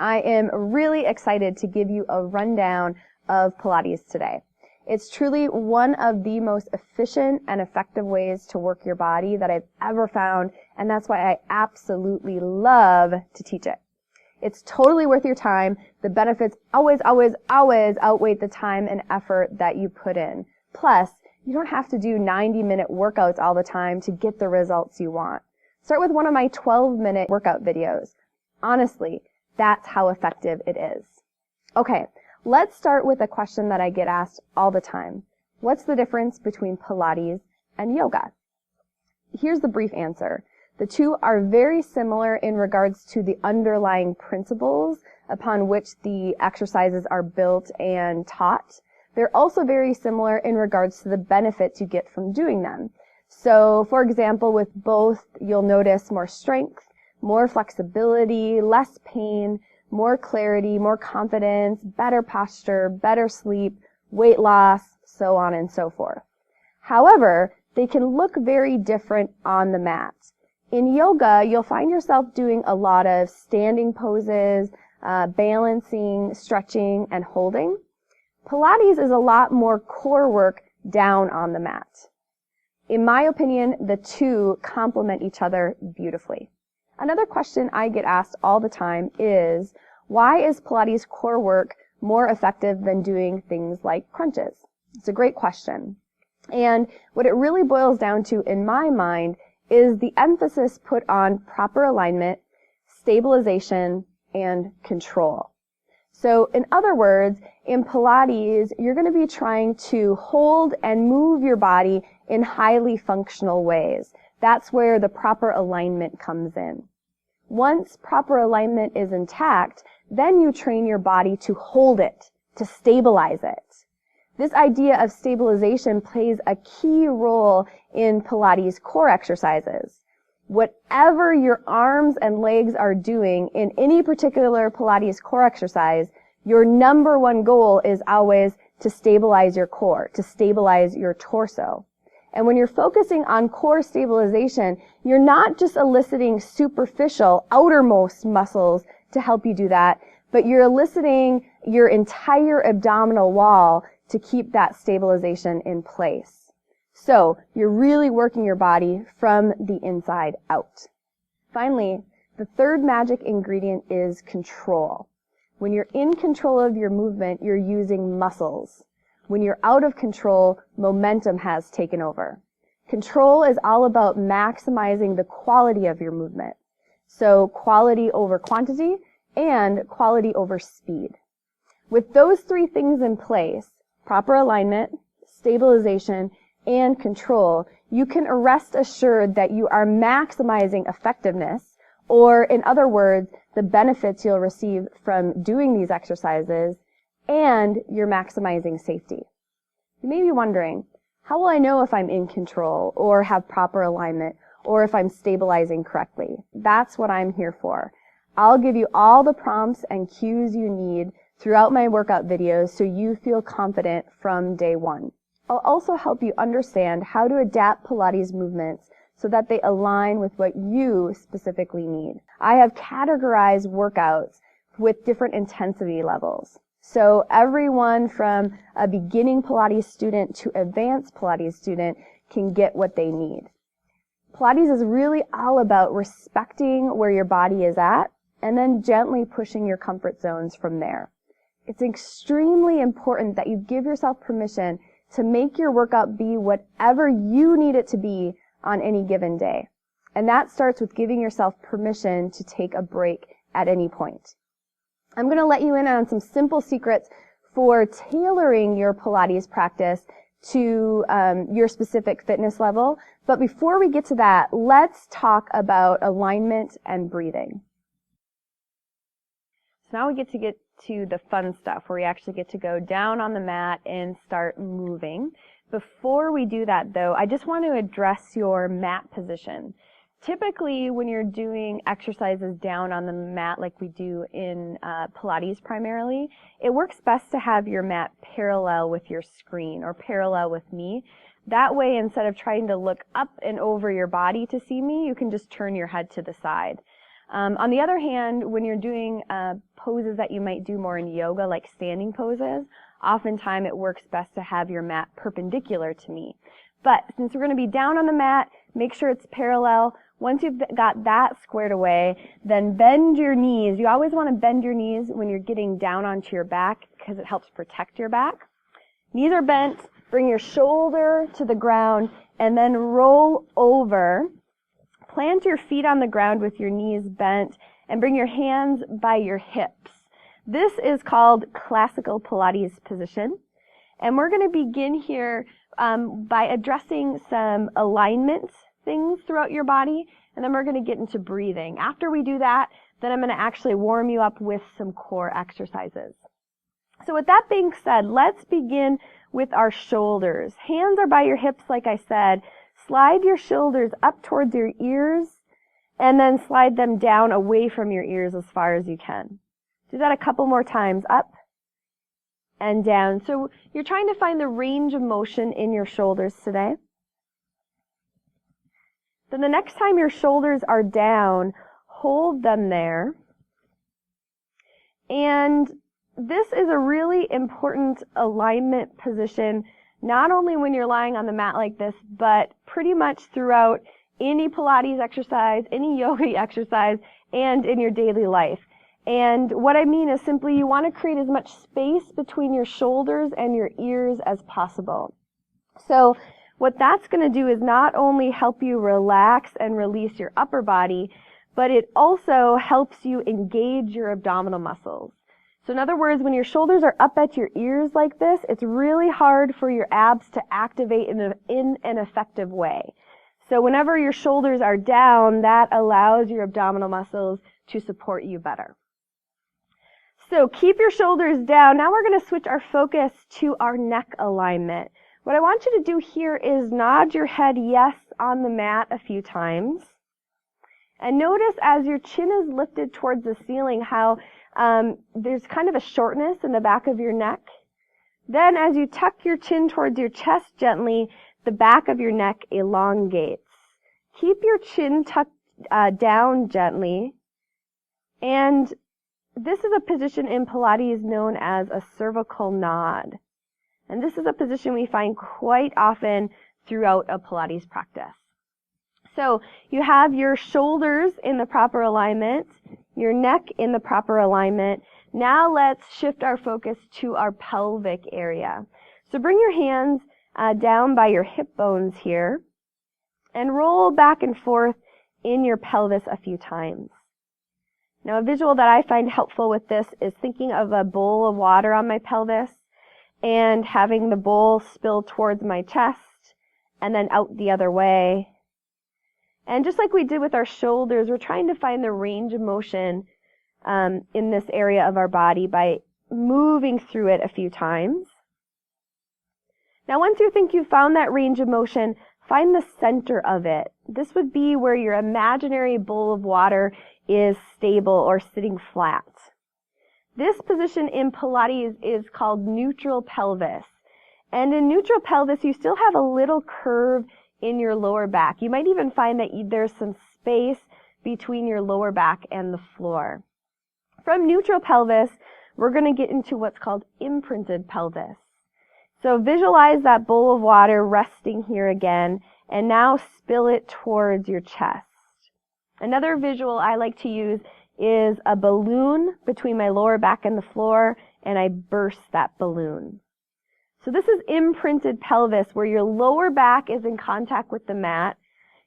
I am really excited to give you a rundown of Pilates today. It's truly one of the most efficient and effective ways to work your body that I've ever found, and that's why I absolutely love to teach it. It's totally worth your time. The benefits always outweigh the time and effort that you put in. Plus, you don't have to do 90-minute workouts all the time to get the results you want. Start with one of my 12-minute workout videos. Honestly, that's how effective it is. Okay, let's start with a question that I get asked all the time. What's the difference between Pilates and yoga? Here's the brief answer. The two are very similar in regards to the underlying principles upon which the exercises are built and taught. They're also very similar in regards to the benefits you get from doing them. So, for example, with both, you'll notice more strength, more flexibility, less pain, more clarity, more confidence, better posture, better sleep, weight loss, so on and so forth. However, they can look very different on the mat. In yoga, you'll find yourself doing a lot of standing poses, balancing, stretching, and holding. Pilates is a lot more core work down on the mat. In my opinion, the two complement each other beautifully. Another question I get asked all the time is, why is Pilates core work more effective than doing things like crunches? It's a great question. And what it really boils down to, in my mind, is the emphasis put on proper alignment, stabilization, and control. So, in other words, in Pilates, you're going to be trying to hold and move your body in highly functional ways. That's where the proper alignment comes in. Once proper alignment is intact, then you train your body to hold it, to stabilize it. This idea of stabilization plays a key role in Pilates core exercises. Whatever your arms and legs are doing in any particular Pilates core exercise, your number one goal is always to stabilize your core, to stabilize your torso. And when you're focusing on core stabilization, you're not just eliciting superficial, outermost muscles to help you do that, but you're eliciting your entire abdominal wall to keep that stabilization in place. So, you're really working your body from the inside out. Finally, the third magic ingredient is control. When you're in control of your movement, you're using muscles. When you're out of control, momentum has taken over. Control is all about maximizing the quality of your movement. So quality over quantity and quality over speed. With those three things in place, proper alignment, stabilization, and control, you can rest assured that you are maximizing effectiveness, or in other words, the benefits you'll receive from doing these exercises, and you're maximizing safety. You may be wondering, how will I know if I'm in control or have proper alignment or if I'm stabilizing correctly? That's what I'm here for. I'll give you all the prompts and cues you need throughout my workout videos so you feel confident from day one. I'll also help you understand how to adapt Pilates movements so that they align with what you specifically need. I have categorized workouts with different intensity levels. So everyone from a beginning Pilates student to advanced Pilates student can get what they need. Pilates is really all about respecting where your body is at and then gently pushing your comfort zones from there. It's extremely important that you give yourself permission to make your workout be whatever you need it to be on any given day. And that starts with giving yourself permission to take a break at any point. I'm going to let you in on some simple secrets for tailoring your Pilates practice to your specific fitness level. But before we get to that, let's talk about alignment and breathing. So now we get to the fun stuff where we actually get to go down on the mat and start moving. Before we do that, though, I just want to address your mat position. Typically, when you're doing exercises down on the mat like we do in Pilates primarily, it works best to have your mat parallel with your screen or parallel with me. That way, instead of trying to look up and over your body to see me, you can just turn your head to the side. On the other hand, when you're doing poses that you might do more in yoga, like standing poses, oftentimes it works best to have your mat perpendicular to me. But since we're going to be down on the mat, make sure it's parallel. Once you've got that squared away, then bend your knees. You always want to bend your knees when you're getting down onto your back because it helps protect your back. Knees are bent. Bring your shoulder to the ground and then roll over. Plant your feet on the ground with your knees bent and bring your hands by your hips. This is called classical Pilates position. And we're going to begin here by addressing some alignment things throughout your body, and then we're going to get into breathing. After we do that, then I'm going to actually warm you up with some core exercises. So with that being said, let's begin with our shoulders. Hands are by your hips, like I said. Slide your shoulders up towards your ears, and then slide them down away from your ears as far as you can. Do that a couple more times. Up and down. So you're trying to find the range of motion in your shoulders today. Then the next time your shoulders are down, hold them there. And this is a really important alignment position, not only when you're lying on the mat like this, but pretty much throughout any Pilates exercise, any yoga exercise, and in your daily life. And what I mean is simply you want to create as much space between your shoulders and your ears as possible. So what that's going to do is not only help you relax and release your upper body, but it also helps you engage your abdominal muscles. So in other words, when your shoulders are up at your ears like this, it's really hard for your abs to activate in an effective way. So whenever your shoulders are down, that allows your abdominal muscles to support you better. So keep your shoulders down. Now we're going to switch our focus to our neck alignment. What I want you to do here is nod your head yes on the mat a few times. And notice as your chin is lifted towards the ceiling how there's kind of a shortness in the back of your neck. Then as you tuck your chin towards your chest gently, the back of your neck elongates. Keep your chin tucked down gently. And this is a position in Pilates known as a cervical nod. And this is a position we find quite often throughout a Pilates practice. So you have your shoulders in the proper alignment, your neck in the proper alignment. Now let's shift our focus to our pelvic area. So bring your hands down by your hip bones here and roll back and forth in your pelvis a few times. Now a visual that I find helpful with this is thinking of a bowl of water on my pelvis and having the bowl spill towards my chest and then out the other way. And just like we did with our shoulders, we're trying to find the range of motion in this area of our body by moving through it a few times. Now once you think you've found that range of motion, find the center of it. This would be where your imaginary bowl of water is stable or sitting flat. This position in Pilates is called neutral pelvis. And in neutral pelvis, you still have a little curve in your lower back. You might even find that there's some space between your lower back and the floor. From neutral pelvis, we're going to get into what's called imprinted pelvis. So visualize that bowl of water resting here again, and now spill it towards your chest. Another visual I like to use is a balloon between my lower back and the floor, and I burst that balloon. So this is imprinted pelvis, where your lower back is in contact with the mat.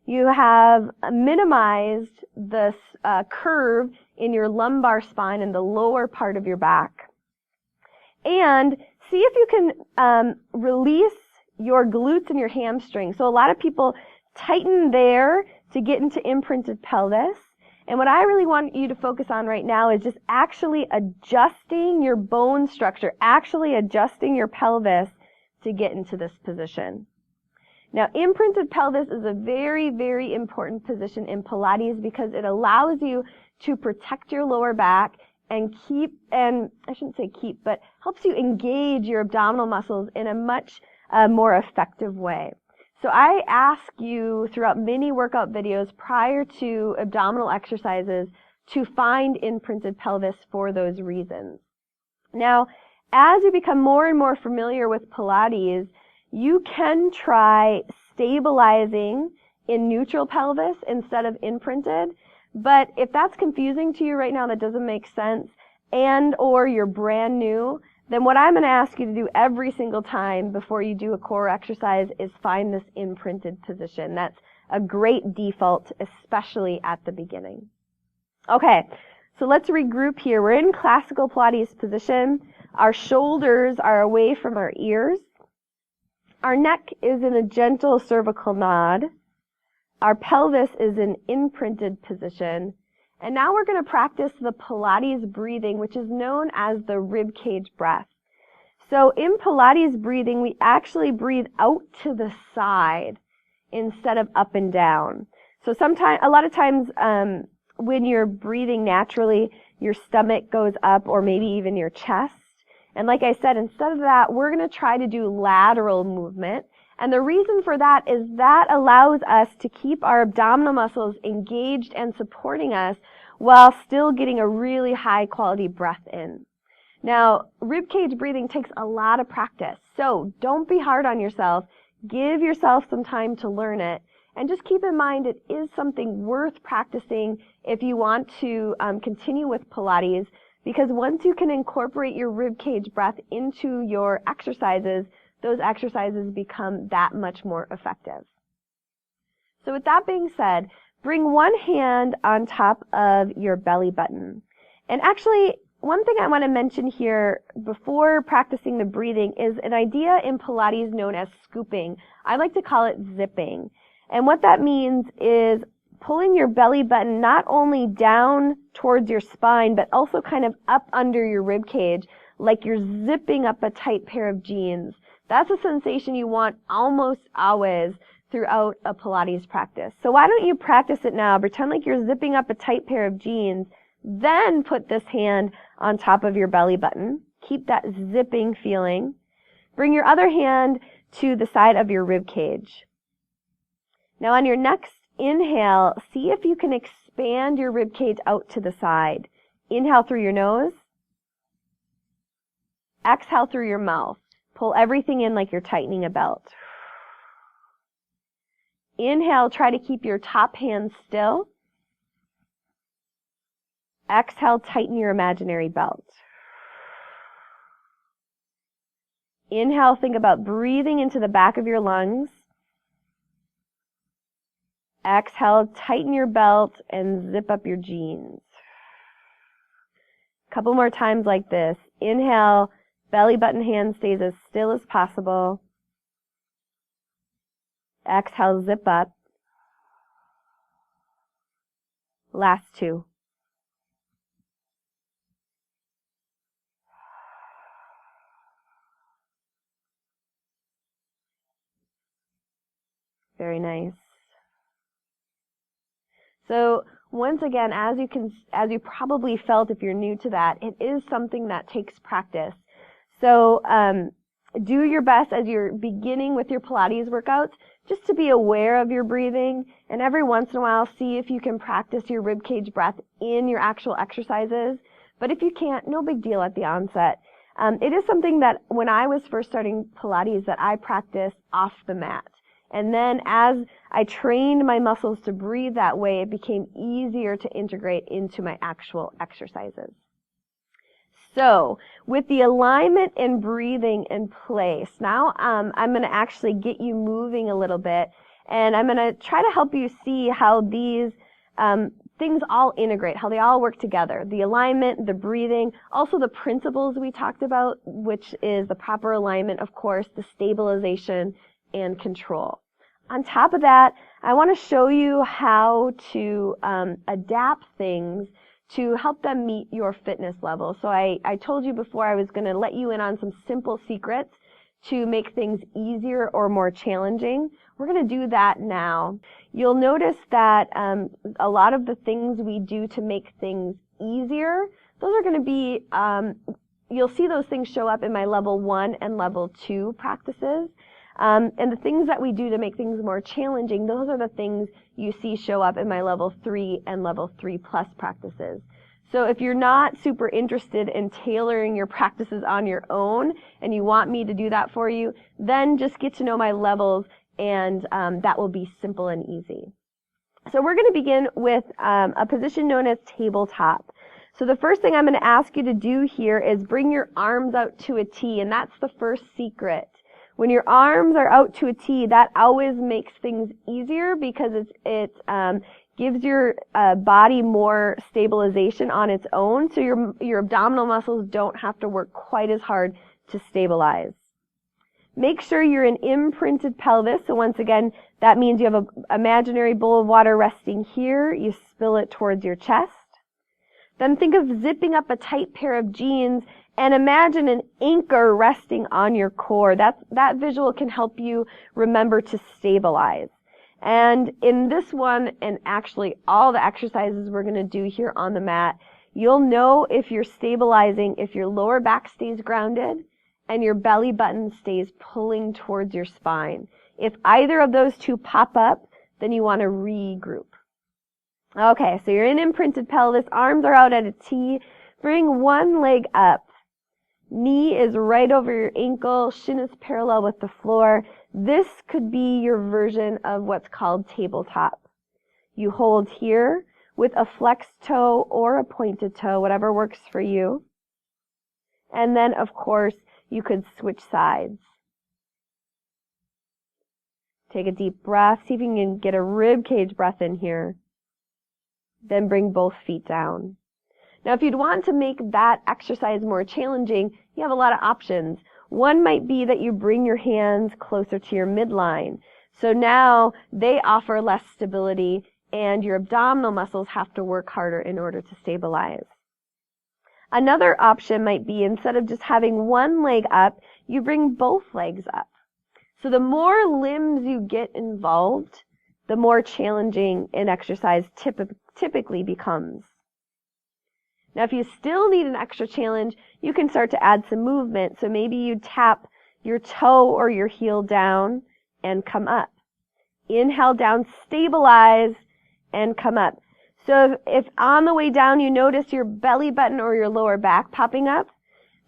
You have minimized the curve in your lumbar spine in the lower part of your back. And see if you can release your glutes and your hamstrings. So a lot of people tighten there to get into imprinted pelvis. And what I really want you to focus on right now is just actually adjusting your bone structure, actually adjusting your pelvis to get into this position. Now, imprinted pelvis is a very, very important position in Pilates because it allows you to protect your lower back and helps you engage your abdominal muscles in a much more effective way. So I ask you throughout many workout videos prior to abdominal exercises to find imprinted pelvis for those reasons. Now, as you become more and more familiar with Pilates, you can try stabilizing in neutral pelvis instead of imprinted. But if that's confusing to you right now, that doesn't make sense, and or you're brand new, then what I'm going to ask you to do every single time before you do a core exercise is find this imprinted position. That's a great default, especially at the beginning. Okay, so let's regroup here. We're in classical Pilates position. Our shoulders are away from our ears. Our neck is in a gentle cervical nod. Our pelvis is in imprinted position. And now we're going to practice the Pilates breathing, which is known as the ribcage breath. So in Pilates breathing, we actually breathe out to the side instead of up and down. So a lot of times when you're breathing naturally, your stomach goes up or maybe even your chest. And like I said, instead of that, we're going to try to do lateral movement. And the reason for that is that allows us to keep our abdominal muscles engaged and supporting us while still getting a really high quality breath in. Now, ribcage breathing takes a lot of practice, so don't be hard on yourself. Give yourself some time to learn it. And just keep in mind it is something worth practicing if you want to continue with Pilates, because once you can incorporate your ribcage breath into your exercises, those exercises become that much more effective. So with that being said, bring one hand on top of your belly button. And actually, one thing I want to mention here before practicing the breathing is an idea in Pilates known as scooping. I like to call it zipping. And what that means is pulling your belly button not only down towards your spine, but also kind of up under your rib cage, like you're zipping up a tight pair of jeans. That's a sensation you want almost always throughout a Pilates practice. So why don't you practice it now? Pretend like you're zipping up a tight pair of jeans, then put this hand on top of your belly button. Keep that zipping feeling. Bring your other hand to the side of your rib cage. Now on your next inhale, see if you can expand your rib cage out to the side. Inhale through your nose. Exhale through your mouth. Pull everything in like you're tightening a belt. Inhale, try to keep your top hand still. Exhale, tighten your imaginary belt. Inhale, think about breathing into the back of your lungs. Exhale, tighten your belt and zip up your jeans. A couple more times like this. Inhale, belly button hand stays as still as possible. Exhale, zip up. Last two. Very nice. So once again, as you probably felt if you're new to that, it is something that takes practice. So do your best as you're beginning with your Pilates workouts just to be aware of your breathing, and every once in a while see if you can practice your ribcage breath in your actual exercises. But if you can't, no big deal at the onset. It is something that when I was first starting Pilates that I practiced off the mat. And then as I trained my muscles to breathe that way, it became easier to integrate into my actual exercises. So with the alignment and breathing in place, now I'm going to actually get you moving a little bit, and I'm going to try to help you see how these things all integrate, how they all work together. The alignment, the breathing, also the principles we talked about, which is the proper alignment, of course, the stabilization and control. On top of that, I want to show you how to adapt things to help them meet your fitness level. So I told you before I was going to let you in on some simple secrets to make things easier or more challenging. We're going to do that now. You'll notice that a lot of the things we do to make things easier, those are going to be, you'll see those things show up in my level 1 and level 2 practices. And the things that we do to make things more challenging, those are the things you see show up in my level 3 and level 3 plus practices. So if you're not super interested in tailoring your practices on your own and you want me to do that for you, then just get to know my levels, and that will be simple and easy. So we're going to begin with a position known as tabletop. So the first thing I'm going to ask you to do here is bring your arms out to a T, and that's the first secret. When your arms are out to a T, that always makes things easier because it gives your body more stabilization on its own, so your abdominal muscles don't have to work quite as hard to stabilize. Make sure you're in imprinted pelvis. So once again, that means you have an imaginary bowl of water resting here. You spill it towards your chest. Then think of zipping up a tight pair of jeans and imagine an anchor resting on your core. That visual can help you remember to stabilize. And in this one, and actually all the exercises we're going to do here on the mat, you'll know if you're stabilizing, if your lower back stays grounded and your belly button stays pulling towards your spine. If either of those two pop up, then you want to regroup. Okay, so you're in imprinted pelvis, arms are out at a T. Bring one leg up. Knee is right over your ankle, shin is parallel with the floor. This could be your version of what's called tabletop. You hold here with a flexed toe or a pointed toe, whatever works for you. And then, of course, you could switch sides. Take a deep breath. See if you can get a ribcage breath in here. Then bring both feet down. Now, if you'd want to make that exercise more challenging, you have a lot of options. One might be that you bring your hands closer to your midline. So now they offer less stability and your abdominal muscles have to work harder in order to stabilize. Another option might be instead of just having one leg up, you bring both legs up. So the more limbs you get involved, the more challenging an exercise typically becomes. Now, if you still need an extra challenge, you can start to add some movement. So maybe you tap your toe or your heel down and come up. Inhale down, stabilize, and come up. So if on the way down you notice your belly button or your lower back popping up,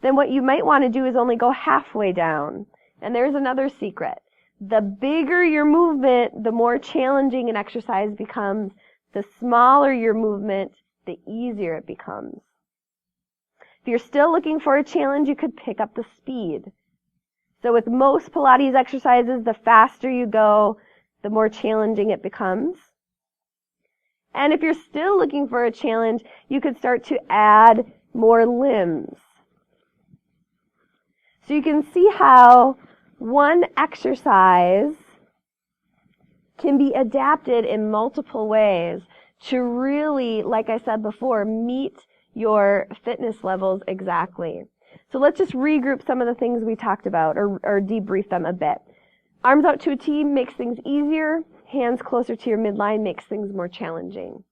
then what you might want to do is only go halfway down. And there's another secret. The bigger your movement, the more challenging an exercise becomes. The smaller your movement, the easier it becomes. If you're still looking for a challenge, you could pick up the speed. So with most Pilates exercises, the faster you go, the more challenging it becomes. And if you're still looking for a challenge, you could start to add more limbs. So you can see how one exercise can be adapted in multiple ways to really, like I said before, meet your fitness levels exactly. So let's just regroup some of the things we talked about or debrief them a bit. Arms out to a T makes things easier. Hands closer to your midline makes things more challenging.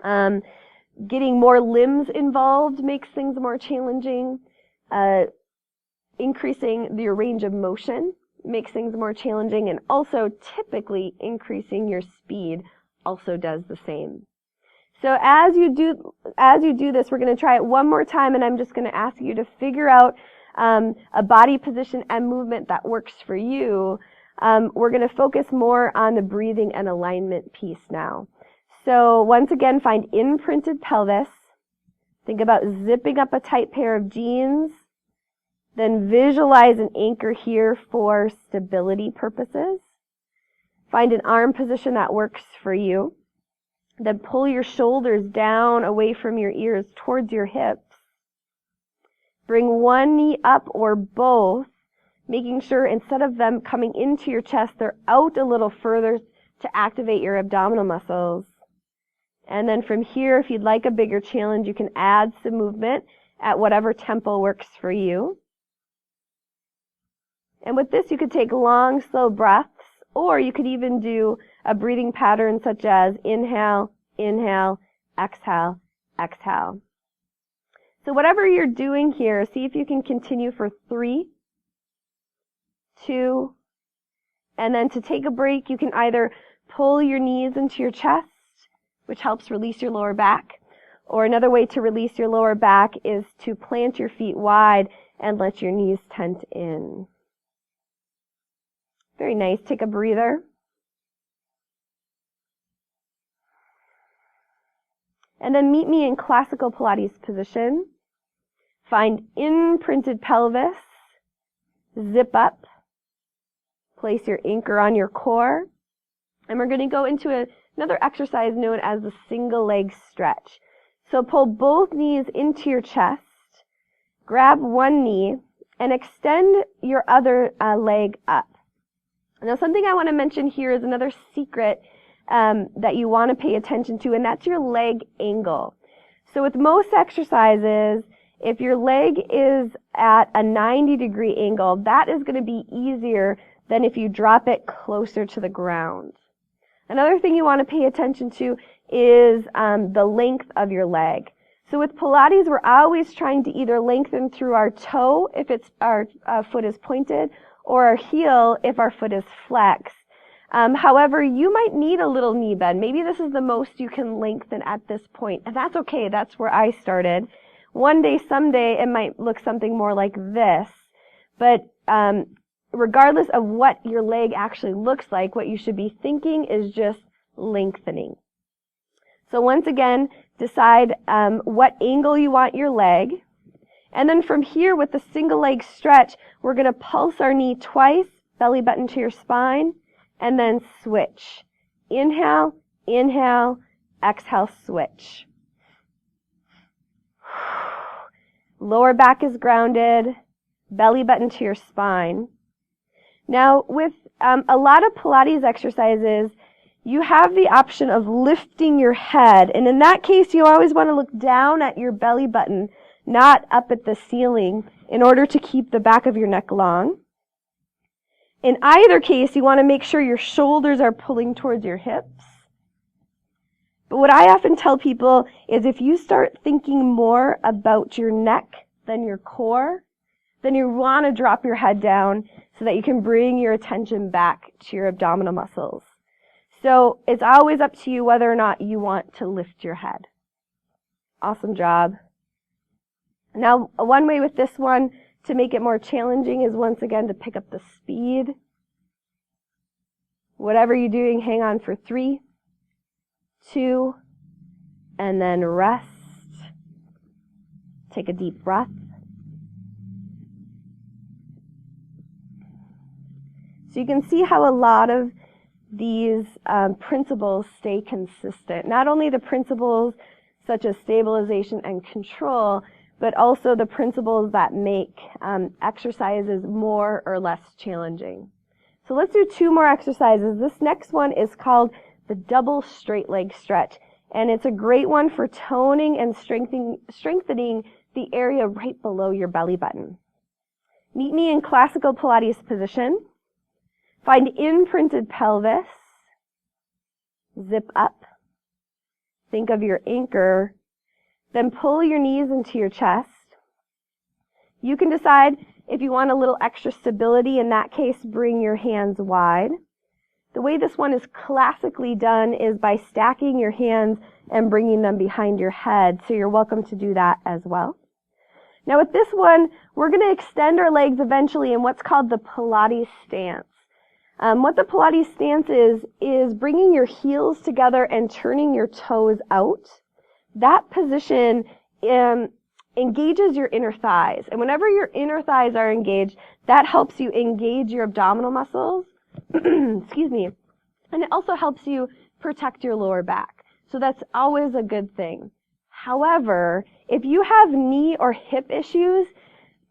Getting more limbs involved makes things more challenging. Increasing your range of motion makes things more challenging, and also typically increasing your speed also does the same. So as you do this, we're going to try it one more time, and I'm just going to ask you to figure out a body position and movement that works for you. We're going to focus more on the breathing and alignment piece now. So once again, find imprinted pelvis. Think about zipping up a tight pair of jeans. Then visualize an anchor here for stability purposes. Find an arm position that works for you. Then pull your shoulders down away from your ears towards your hips. Bring one knee up or both, making sure instead of them coming into your chest, they're out a little further to activate your abdominal muscles. And then from here, if you'd like a bigger challenge, you can add some movement at whatever tempo works for you. And with this, you could take long, slow breaths, or you could even do a breathing pattern such as inhale, inhale, exhale, exhale. So whatever you're doing here, see if you can continue for 3, 2, And then to take a break, you can either pull your knees into your chest, which helps release your lower back. Or another way to release your lower back is to plant your feet wide and let your knees tent in. Very nice. Take a breather. And then meet me in classical Pilates position. Find imprinted pelvis. Zip up. Place your anchor on your core. And we're going to go into another exercise known as the single leg stretch. So pull both knees into your chest. Grab one knee and extend your other leg up. Now something I want to mention here is another secret that you want to pay attention to, and that's your leg angle. So with most exercises, if your leg is at a 90-degree angle, that is going to be easier than if you drop it closer to the ground. Another thing you want to pay attention to is the length of your leg. So with Pilates, we're always trying to either lengthen through our toe if our foot is pointed, or our heel if our foot is flexed. However, you might need a little knee bend. Maybe this is the most you can lengthen at this point, and that's okay. That's where I started. One day, someday, it might look something more like this, but regardless of what your leg actually looks like, what you should be thinking is just lengthening. So once again, decide what angle you want your leg. And then from here, with the single leg stretch, we're going to pulse our knee twice, belly button to your spine, and then switch. Inhale, inhale, exhale, switch. Lower back is grounded, belly button to your spine. Now, with a lot of Pilates exercises, you have the option of lifting your head. And in that case, you always want to look down at your belly button, not up at the ceiling, in order to keep the back of your neck long. In either case, you want to make sure your shoulders are pulling towards your hips. But what I often tell people is if you start thinking more about your neck than your core, then you want to drop your head down so that you can bring your attention back to your abdominal muscles. So it's always up to you whether or not you want to lift your head. Awesome job. Now, one way with this one to make it more challenging is once again to pick up the speed. Whatever you're doing, hang on for 3, 2, and then rest. Take a deep breath. So you can see how a lot of these principles stay consistent. Not only the principles such as stabilization and control, but also the principles that make exercises more or less challenging. So let's do 2 more exercises. This next one is called the double straight leg stretch, and it's a great one for toning and strengthening the area right below your belly button. Meet me in classical Pilates position. Find imprinted pelvis. Zip up. Think of your anchor. Then pull your knees into your chest. You can decide if you want a little extra stability. In that case, bring your hands wide. The way this one is classically done is by stacking your hands and bringing them behind your head. So you're welcome to do that as well. Now with this one, we're going to extend our legs eventually in what's called the Pilates Stance. What the Pilates Stance is bringing your heels together and turning your toes out. That position engages your inner thighs. And whenever your inner thighs are engaged, that helps you engage your abdominal muscles. Excuse me. And it also helps you protect your lower back. So that's always a good thing. However, if you have knee or hip issues,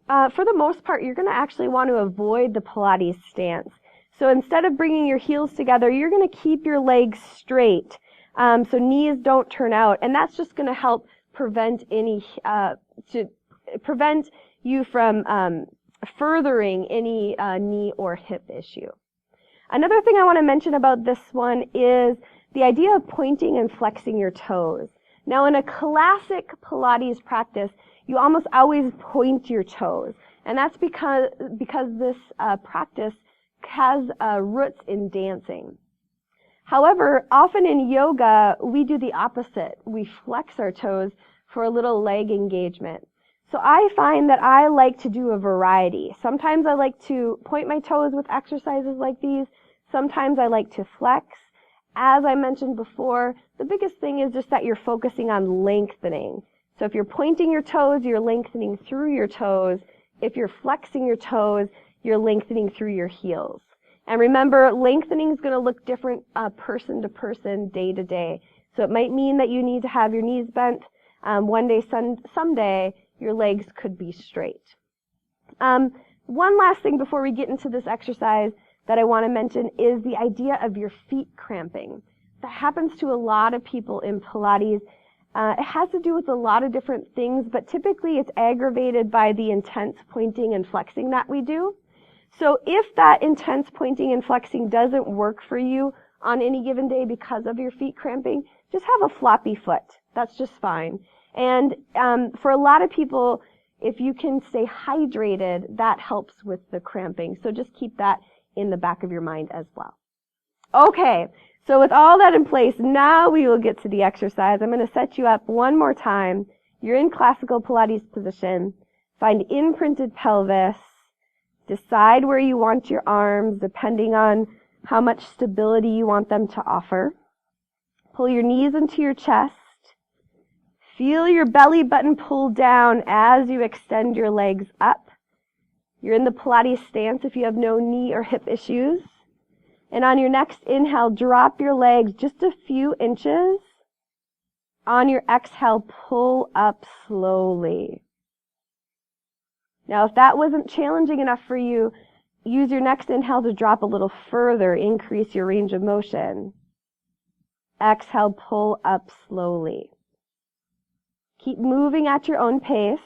for the most part, you're going to actually want to avoid the Pilates stance. So instead of bringing your heels together, you're going to keep your legs straight. So knees don't turn out, and that's just going to help prevent prevent you from furthering any knee or hip issue. Another thing I want to mention about this one is the idea of pointing and flexing your toes. Now, in a classic Pilates practice, you almost always point your toes, and that's because this practice has roots in dancing. However, often in yoga, we do the opposite. We flex our toes for a little leg engagement. So I find that I like to do a variety. Sometimes I like to point my toes with exercises like these. Sometimes I like to flex. As I mentioned before, the biggest thing is just that you're focusing on lengthening. So if you're pointing your toes, you're lengthening through your toes. If you're flexing your toes, you're lengthening through your heels. And remember, lengthening is going to look different person to person, day to day. So it might mean that you need to have your knees bent. One day, someday, your legs could be straight. One last thing before we get into this exercise that I want to mention is the idea of your feet cramping. That happens to a lot of people in Pilates. It has to do with a lot of different things, but typically it's aggravated by the intense pointing and flexing that we do. So if that intense pointing and flexing doesn't work for you on any given day because of your feet cramping, just have a floppy foot. That's just fine. And for a lot of people, if you can stay hydrated, that helps with the cramping. So just keep that in the back of your mind as well. Okay, so with all that in place, now we will get to the exercise. I'm going to set you up one more time. You're in classical Pilates position. Find imprinted pelvis. Decide where you want your arms, depending on how much stability you want them to offer. Pull your knees into your chest. Feel your belly button pull down as you extend your legs up. You're in the Pilates stance if you have no knee or hip issues. And on your next inhale, drop your legs just a few inches. On your exhale, pull up slowly. Now, if that wasn't challenging enough for you, use your next inhale to drop a little further, increase your range of motion. Exhale, pull up slowly. Keep moving at your own pace,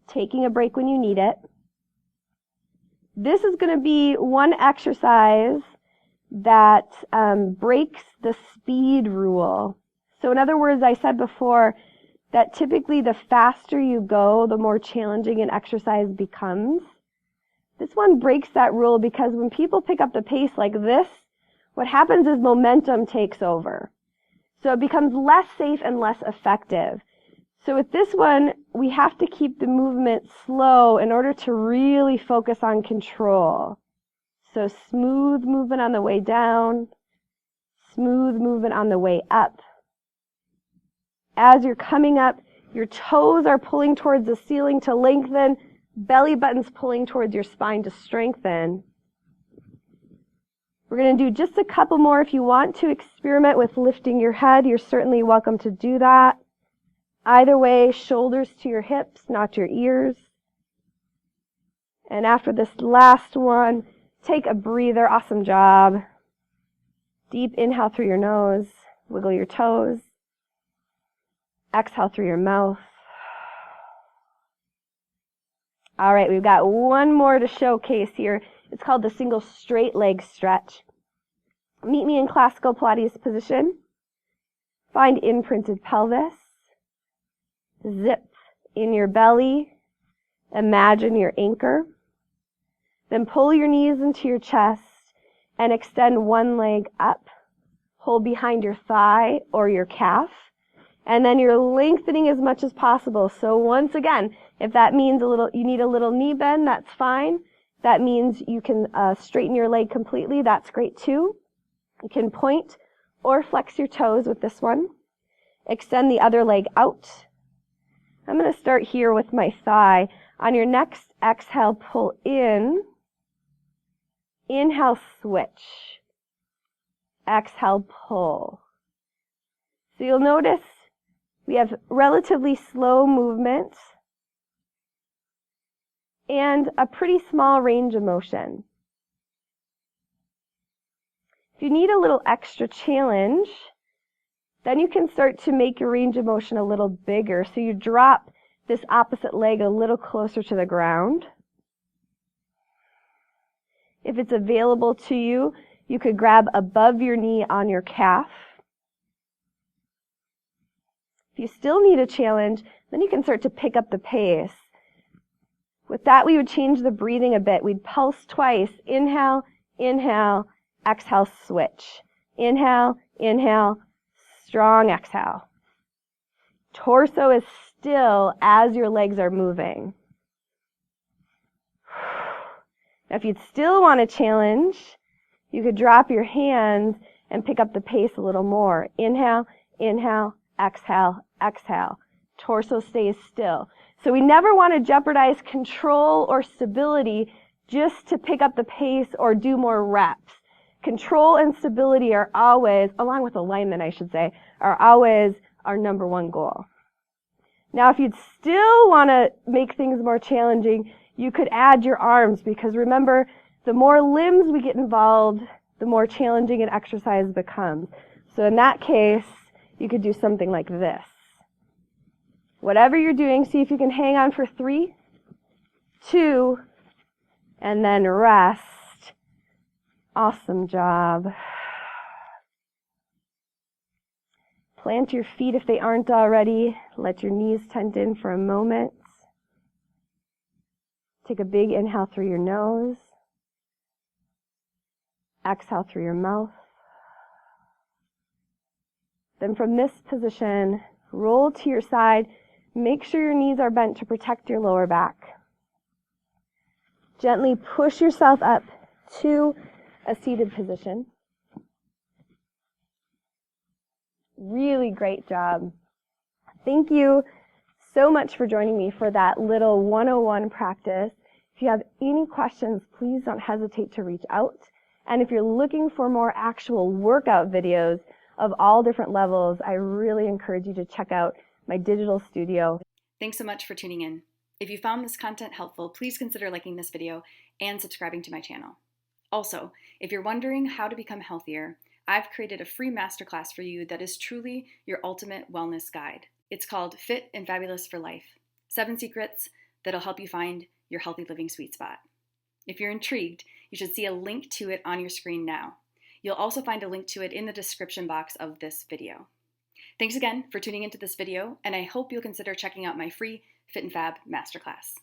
taking a break when you need it. This is going to be one exercise that breaks the speed rule. So in other words, I said before that typically the faster you go, the more challenging an exercise becomes. This one breaks that rule because when people pick up the pace like this, what happens is momentum takes over. So it becomes less safe and less effective. So with this one, we have to keep the movement slow in order to really focus on control. So smooth movement on the way down, smooth movement on the way up. As you're coming up, your toes are pulling towards the ceiling to lengthen, belly button's pulling towards your spine to strengthen. We're going to do just a couple more. If you want to experiment with lifting your head, you're certainly welcome to do that. Either way, shoulders to your hips, not your ears. And after this last one, take a breather. Awesome job. Deep inhale through your nose. Wiggle your toes. Exhale through your mouth. All right, we've got one more to showcase here. It's called the single straight leg stretch. Meet me in classical Pilates position. Find imprinted pelvis. Zip in your belly. Imagine your anchor. Then pull your knees into your chest and extend one leg up. Hold behind your thigh or your calf. And then you're lengthening as much as possible. So once again, if that means you need a little knee bend, that's fine. That means you can straighten your leg completely. That's great too. You can point or flex your toes with this one. Extend the other leg out. I'm going to start here with my thigh. On your next exhale, pull in. Inhale, switch. Exhale, pull. So you'll notice we have relatively slow movement and a pretty small range of motion. If you need a little extra challenge, then you can start to make your range of motion a little bigger. So you drop this opposite leg a little closer to the ground. If it's available to you, you could grab above your knee on your calf. If you still need a challenge, then you can start to pick up the pace. With that, we would change the breathing a bit. We'd pulse twice. Inhale, inhale, exhale, switch. Inhale, inhale, strong exhale. Torso is still as your legs are moving. Now, if you'd still want to challenge, you could drop your hands and pick up the pace a little more. Inhale, inhale, exhale, exhale. Torso stays still. So we never want to jeopardize control or stability just to pick up the pace or do more reps. Control and stability are always, along with alignment I should say, are always our number one goal. Now if you'd still want to make things more challenging, you could add your arms, because remember, the more limbs we get involved, the more challenging an exercise becomes. So in that case, you could do something like this. Whatever you're doing, see if you can hang on for 3, 2, and then rest. Awesome job. Plant your feet if they aren't already. Let your knees tent in for a moment. Take a big inhale through your nose. Exhale through your mouth. Then from this position, roll to your side. Make sure your knees are bent to protect your lower back. Gently push yourself up to a seated position. Really great job. Thank you so much for joining me for that little 101 practice. If you have any questions, please don't hesitate to reach out. And if you're looking for more actual workout videos of all different levels, I really encourage you to check out my digital studio. Thanks so much for tuning in. If you found this content helpful, please consider liking this video and subscribing to my channel. Also, if you're wondering how to become healthier, I've created a free masterclass for you that is truly your ultimate wellness guide. It's called Fit and Fabulous for Life: 7 Secrets that'll help you find your healthy living sweet spot. If you're intrigued, you should see a link to it on your screen now. You'll also find a link to it in the description box of this video. Thanks again for tuning into this video, and I hope you'll consider checking out my free Fit and Fab Masterclass.